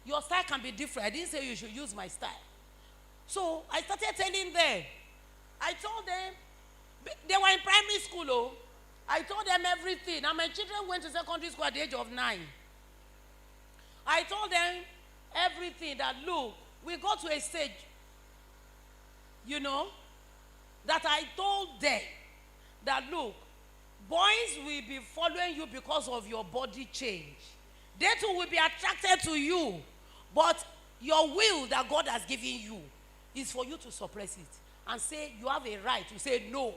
Your style can be different. I didn't say you should use my style. So I started telling them. I told them, they were in primary school, oh. I told them everything. And my children went to secondary school at the age of 9. I told them everything that, look, we got to a stage, that I told them that, look, boys will be following you because of your body change. They too will be attracted to you. But your will that God has given you is for you to suppress it and say you have a right to say no.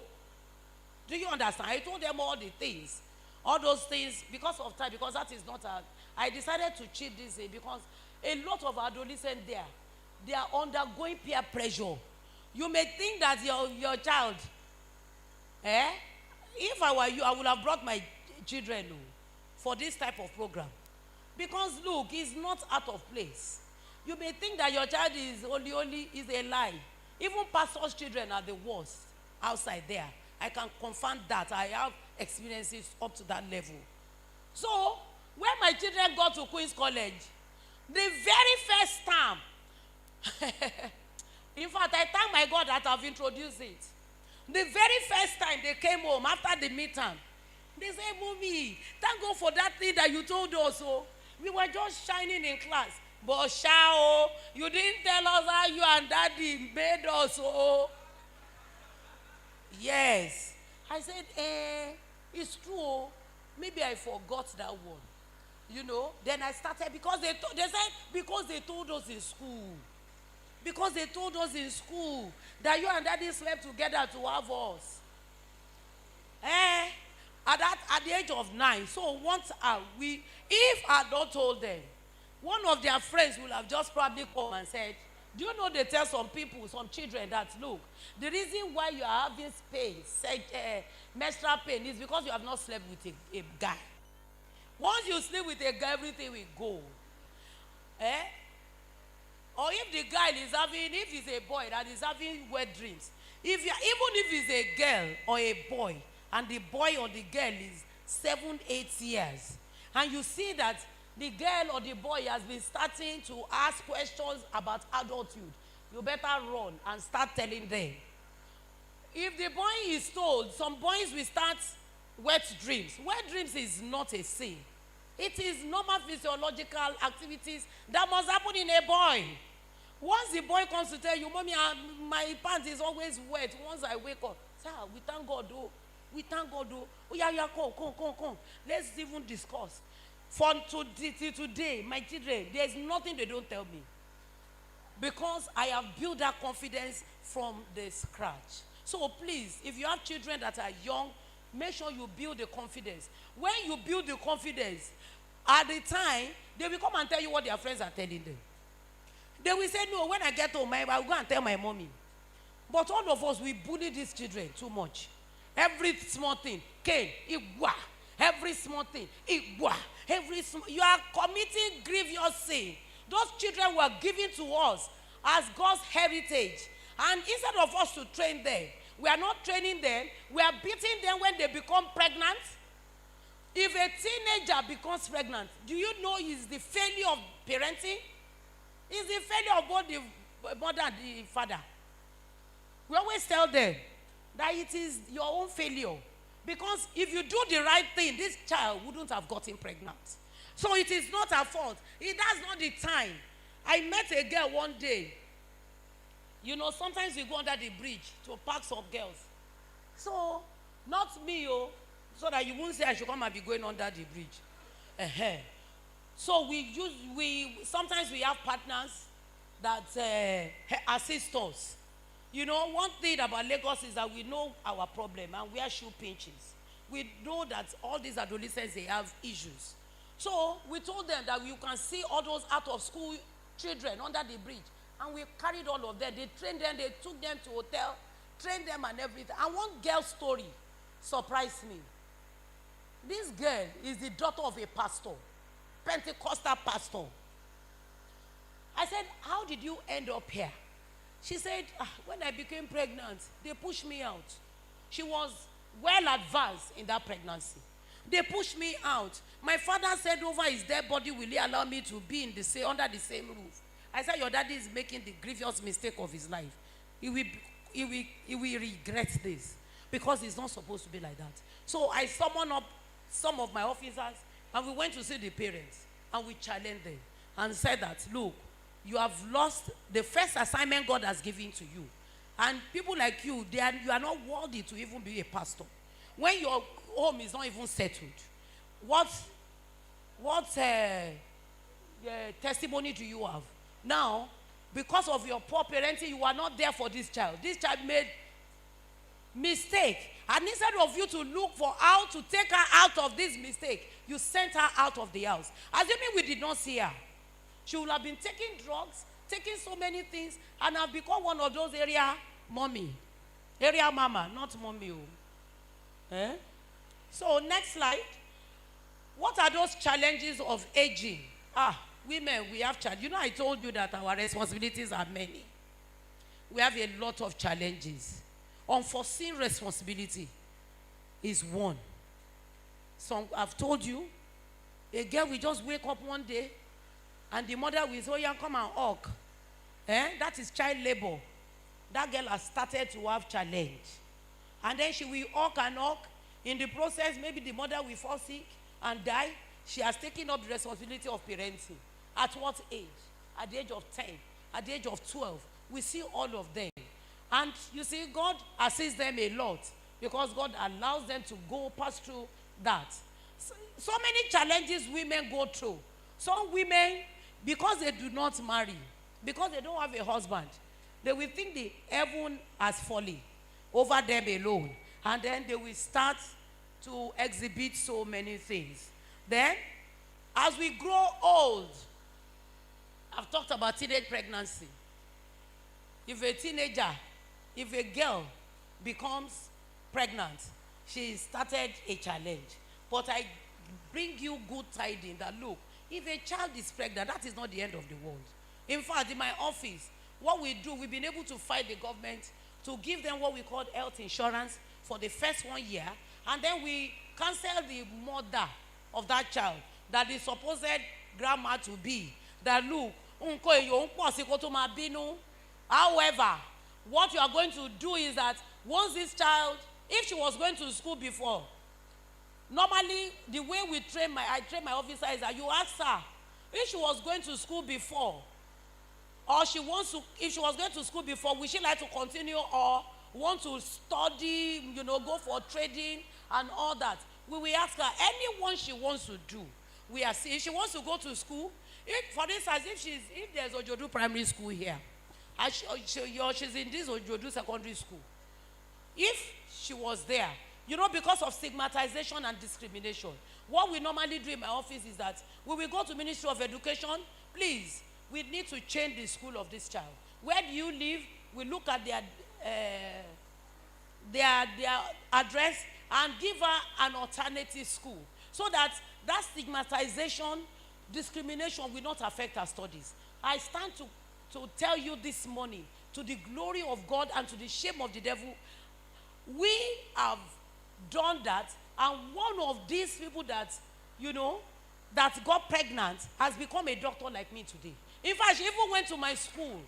Do you understand? I told them all the things. All those things because of time, because that is not I decided to cheat this day because a lot of adolescents there, they are undergoing peer pressure. You may think that your child, if I were you, I would have brought my children for this type of program. Because look, it's not out of place. You may think that your child is only is a lie. Even pastors' children are the worst outside there. I can confirm that. I have experiences up to that level. So, when my children got to Queen's College, the very first time, in fact, I thank my God that I've introduced it. The very first time they came home after the midterm, they said, Mommy, thank God for that thing that you told us. Oh. We were just shining in class. But Shao, you didn't tell us how you and Daddy made us. Oh. Yes. I said, it's true. Maybe I forgot that one. Then I started because they said because they told us in school. Because they told us in school that you and Daddy slept together to have us. At the age of 9. So once if I had not told them, one of their friends will have just probably come and said, do you know they tell some people, some children that, look, the reason why you are having menstrual pain is because you have not slept with a guy. Once you sleep with a guy, everything will go. Or if the guy is if he's a boy that is having wet dreams, even if he's a girl or a boy, and the boy or the girl is 7, 8 years, and you see that the girl or the boy has been starting to ask questions about adulthood, you better run and start telling them. If the boy is told, some boys will start wet dreams. Wet dreams is not a sin. It is normal physiological activities that must happen in a boy. Once the boy comes to tell you, Mommy, my pants is always wet once I wake up. Sir, we thank God, though. We thank God, though. Oh, yeah, come. Let's even discuss. From today, my children, there's nothing they don't tell me. Because I have built that confidence from the scratch. So please, if you have children that are young, make sure you build the confidence. When you build the confidence, at the time, they will come and tell you what their friends are telling them. They will say, no, when I get home, I will go and tell my mommy. But all of us, we bully these children too much. Every small thing, igwa. Every small thing, igwa. You are committing grievous sin. Those children were given to us as God's heritage. And instead of us to train them, we are not training them. We are beating them when they become pregnant. If a teenager becomes pregnant, do you know it's the failure of parenting? It's the failure of both the mother and the father. We always tell them that it is your own failure. Because if you do the right thing, this child wouldn't have gotten pregnant. So it is not her fault. That's not the time. I met a girl one day. Sometimes we go under the bridge to park some girls. So, not me, so that you won't say I should come and be going under the bridge. So sometimes we have partners that assist us. One thing about Lagos is that we know our problem and we are shoe pinches. We know that all these adolescents, they have issues. So we told them that you can see all those out of school children under the bridge. And we carried all of them. They trained them, they took them to hotel, trained them and everything. And one girl's story surprised me. This girl is the daughter of a pastor, Pentecostal pastor. I said, how did you end up here? She said, when I became pregnant, they pushed me out. She was well advanced in that pregnancy. They pushed me out. My father said over his dead body, will he allow me to be under the same roof? I said, your daddy is making the grievous mistake of his life. He will regret this because it's not supposed to be like that. So I summoned up some of my officers and we went to see the parents and we challenged them and said that, look, you have lost the first assignment God has given to you. And people like you, you are not worthy to even be a pastor. When your home is not even settled, what testimony do you have? Now, because of your poor parenting, you are not there for this child. This child made mistake. And instead of you to look for how to take her out of this mistake, you sent her out of the house. Assuming we did not see her, she would have been taking drugs, taking so many things, and have become one of those area mama, not mommy. Eh? So next slide. What are those challenges of aging? Women, we have challenges. You know, I told you that our responsibilities are many. We have a lot of challenges. Unforeseen responsibility is one. So I've told you, a girl will just wake up one day and the mother will say, oh, yeah, come and hug. That is child labor. That girl has started to have challenge. And then she will hug and hug. In the process, maybe the mother will fall sick and die. She has taken up the responsibility of parenting. At what age? At the age of 10, at the age of 12. We see all of them. And you see, God assists them a lot because God allows them to pass through that. So many challenges women go through. Some women, because they do not marry, because they don't have a husband, they will think the heaven has fallen over them alone. And then they will start to exhibit so many things. Then, as we grow old, I've talked about teenage pregnancy. If a girl becomes pregnant, she started a challenge. But I bring you good tidings that look, if a child is pregnant, that is not the end of the world. In fact, in my office, what we do, we've been able to fight the government to give them what we call health insurance for the first 1 year, and then we cancel the mother of that child, that the supposed grandma to be, that look, however, what you are going to do is that once this child, if she was going to school before, normally the way I train my officer is that you ask her if she was going to school before, or if she was going to school before, would she like to continue or want to study, go for trading and all that. We will ask her anyone she wants to do. If she wants to go to school, for instance, if there's Ojodu Primary School here, she's in this Ojodu Secondary School. If she was there, because of stigmatization and discrimination, what we normally do in my office is that we will go to Ministry of Education. Please, we need to change the school of this child. Where do you live? We look at their address and give her an alternative school so that stigmatization, discrimination will not affect her studies. I stand to tell you this morning, to the glory of God and to the shame of the devil, we have done that, and one of these people that got pregnant has become a doctor like me today. In fact, she even went to my school.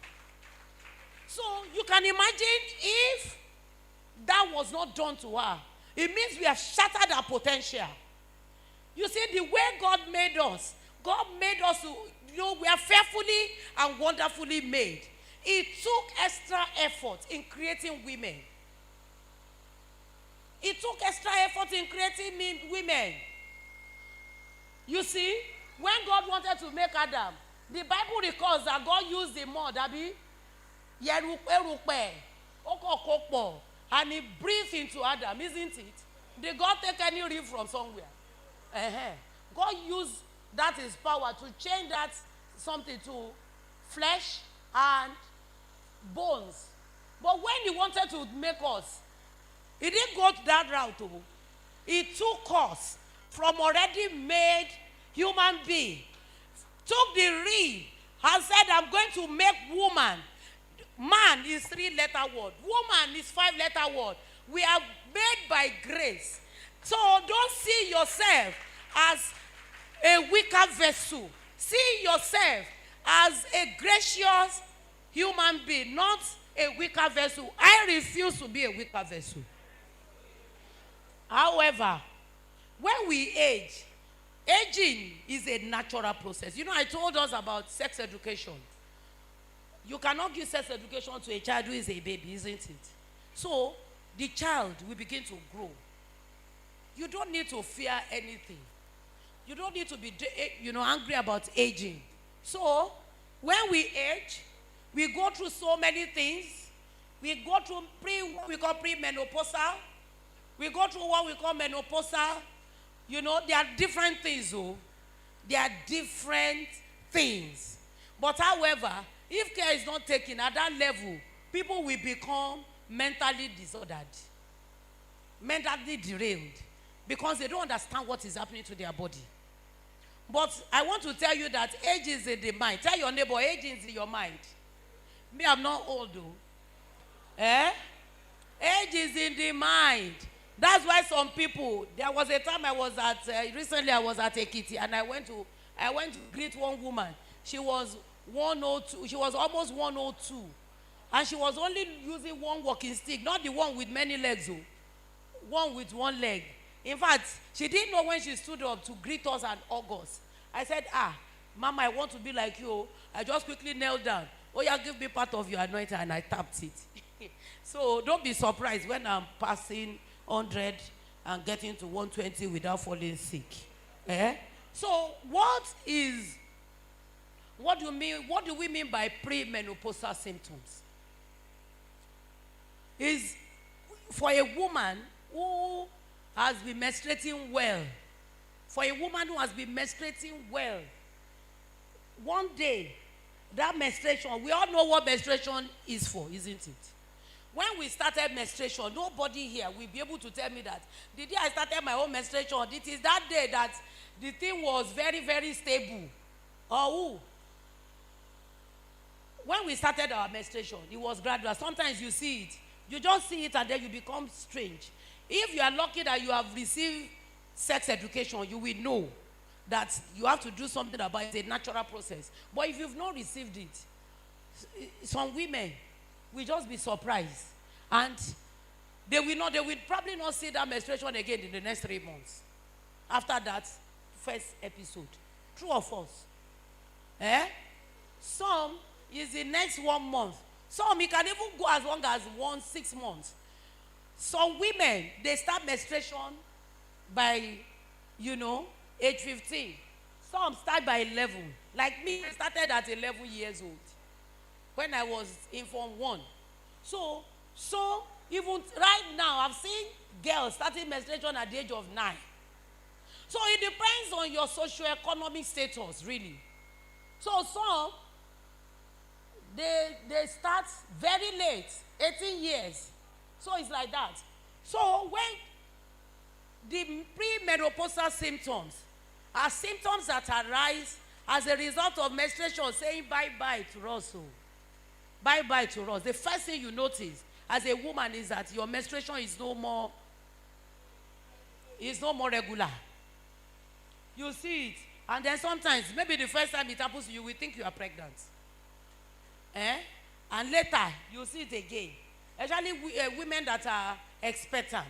So you can imagine if that was not done to her, it means we have shattered our potential. You see, the way God made us to, we are fearfully and wonderfully made. It took extra effort in creating women. It took extra effort in creating women. You see, when God wanted to make Adam, the Bible records that God used the mud, and he breathed into Adam, isn't it? Did God take any rib from somewhere? God used that his power to change that something to flesh and bones. But when he wanted to make us, he didn't go that route. He took us from already made human being, took the rib and said, I'm going to make woman. Man is 3-letter word. Woman is 5-letter word. We are made by grace. So don't see yourself as a weaker vessel. See yourself as a gracious human being, not a weaker vessel. I refuse to be a weaker vessel. However, when we age, aging is a natural process. You know, I told us about sex education. You cannot give sex education to a child who is a baby, isn't it? So, the child will begin to grow. You don't need to fear anything. You don't need to be, angry about aging. So, when we age, we go through so many things. We go through what we call premenopausal. We go through what we call menopausal. You know, there are different things, oh. There are different things. But however, if care is not taken at that level, people will become mentally disordered, mentally derailed, because they don't understand what is happening to their body. But I want to tell you that age is in the mind. Tell your neighbor, age is in your mind. Me, I'm not old though. Age is in the mind. That's why some people, there was a time recently I was at Ekiti, and I went to greet one woman. She was 102, she was almost 102. And she was only using one walking stick, not the one with many legs, one with one leg. In fact, she didn't know when she stood up to greet us and hug us. I said, Mama, I want to be like you. I just quickly knelt down. Oh, yeah, give me part of your anointing, and I tapped it. So don't be surprised when I'm passing 100 and getting to 120 without falling sick. So what do we mean by premenopausal symptoms? Is for a woman who has been menstruating well, one day, that menstruation, we all know what menstruation is for, isn't it? When we started menstruation, nobody here will be able to tell me that the day I started my own menstruation, it is that day that the thing was very, very stable. Or who? When we started our menstruation, it was gradual. Sometimes you see it. You just see it and then you become strange. If you are lucky that you have received sex education, you will know that you have to do something about it. It's a natural process. But if you've not received it, some women will just be surprised. And they will probably not see that menstruation again in the next 3 months. After that first episode. True or false? Some is the next 1 month. Some, it can even go as long as 6 months. Some women, they start menstruation by, age 15. Some start by 11. Like me, I started at 11 years old when I was in Form 1. So even right now, I've seen girls starting menstruation at the age of 9. So it depends on your socioeconomic status, really. So some, they start very late, 18 years. So it's like that. So when the premenopausal symptoms are symptoms that arise as a result of menstruation, saying bye-bye to us. Bye-bye to us. The first thing you notice as a woman is that your menstruation is no more regular. You see it. And then sometimes, maybe the first time it happens to you, will think you are pregnant. And later, you see it again. Especially women that are expectant.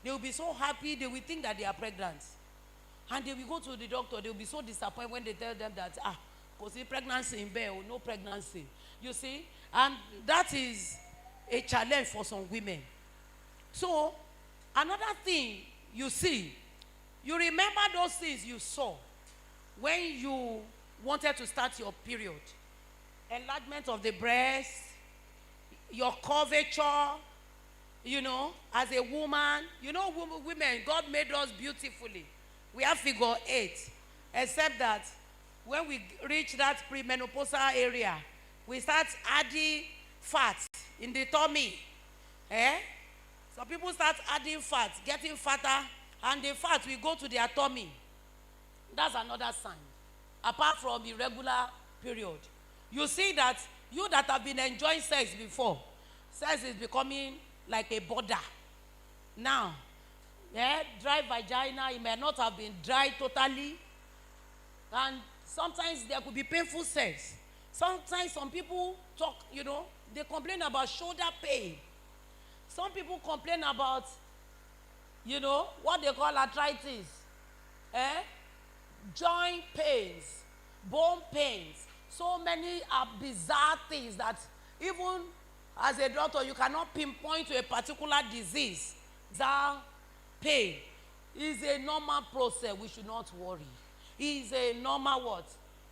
They will be so happy, they will think that they are pregnant. And they will go to the doctor, they will be so disappointed when they tell them that, pregnancy in bed or no pregnancy. You see? And that is a challenge for some women. So, another thing you see, you remember those things you saw when you wanted to start your period. Enlargement of the breast, your curvature, as a woman. Women, God made us beautifully. We have figure 8. Except that when we reach that premenopausal area, we start adding fat in the tummy. Some people start adding fat, getting fatter, and the fat will go to their tummy. That's another sign. Apart from irregular period. You see that you that have been enjoying sex before, sex is becoming like a border. Now, dry vagina, it may not have been dry totally. And sometimes there could be painful sex. Sometimes some people talk, they complain about shoulder pain. Some people complain about, what they call arthritis, joint pains, bone pains. So many are bizarre things that even as a doctor, you cannot pinpoint to a particular disease. That pain is a normal process. We should not worry. It's a normal what?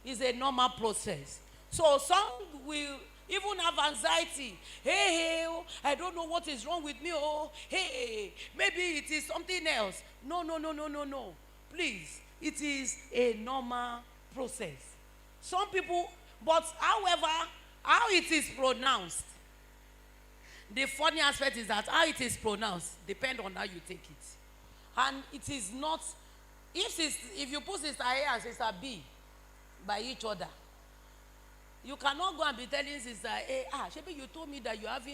It's a normal process. So some will even have anxiety. Hey, I don't know what is wrong with me. Oh, hey, maybe it is something else. No. Please, it is a normal process. Some people, but however, how it is pronounced, the funny aspect is that how it is pronounced depends on how you take it. And it is not, if you put sister A and sister B by each other, you cannot go and be telling sister A, Shebi, you told me that you having